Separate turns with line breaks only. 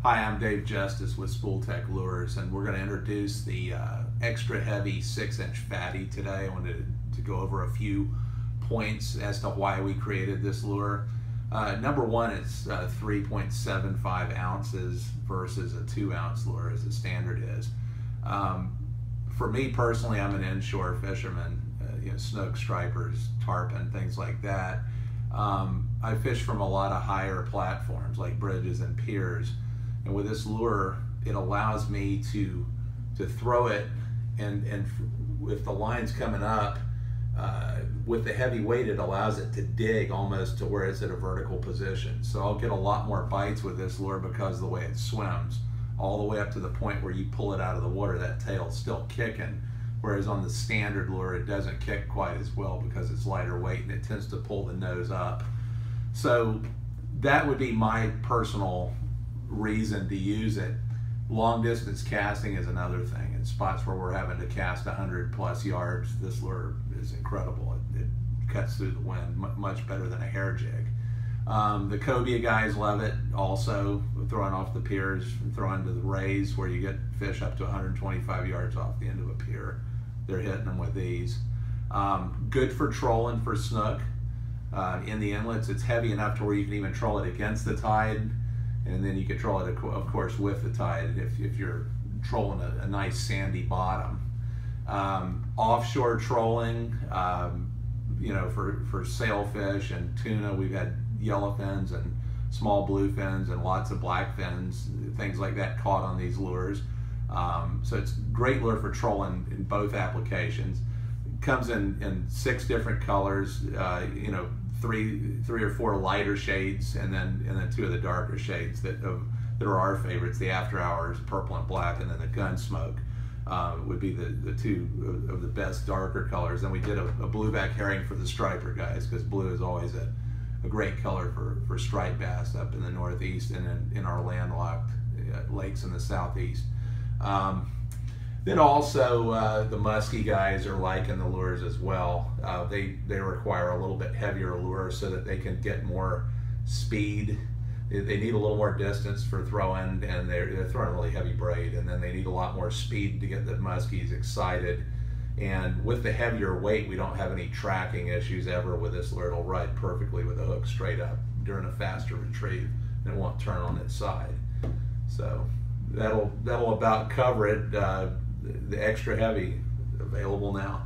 Hi, I'm Dave Justice with SpoolTek Lures, and we're going to introduce the extra heavy 6-inch fatty today. I wanted to go over a few points as to why we created this lure. Number one, it's 3.75 ounces versus a 2-ounce lure as the standard is. For me personally, I'm an inshore fisherman, snook, stripers, tarpon, things like that. I fish from a lot of higher platforms like bridges and piers. And with this lure, it allows me to throw it, and if the line's coming up, with the heavy weight, it allows it to dig almost to where it's at a vertical position. So I'll get a lot more bites with this lure because of the way it swims, all the way up to the point where you pull it out of the water, that tail's still kicking. Whereas on the standard lure, it doesn't kick quite as well because it's lighter weight and it tends to pull the nose up. So that would be my personal reason to use it. Long distance casting is another thing. In spots where we're having to cast 100+ yards, this lure is incredible. It cuts through the wind much better than a hair jig. The cobia guys love it also, throwing off the piers and throwing to the rays where you get fish up to 125 yards off the end of a pier. They're hitting them with these. Good for trolling for snook. In the inlets, it's heavy enough to where you can even troll it against the tide, and then you can troll it, of course, with the tide if you're trolling a nice sandy bottom. Offshore trolling, for sailfish and tuna, we've had yellowfins and small bluefins and lots of blackfins, things like that caught on these lures. So it's a great lure for trolling in both applications. It comes in 6 different colors, three or four lighter shades, and then 2 of the darker shades that are our favorites. The After Hours, purple and black, and then the Gunsmoke would be the 2 of the best darker colors. Then we did a blueback herring for the striper guys, because blue is always a great color for striped bass up in the northeast and in our landlocked lakes in the southeast. Then also the musky guys are liking the lures as well. They require a little bit heavier lure so that they can get more speed. They need a little more distance for throwing, and they're throwing really heavy braid, and then they need a lot more speed to get the muskies excited. And with the heavier weight, we don't have any tracking issues ever with this lure. It'll ride perfectly with the hook straight up during a faster retrieve, and it won't turn on its side. So that'll about cover it. The extra heavy available now.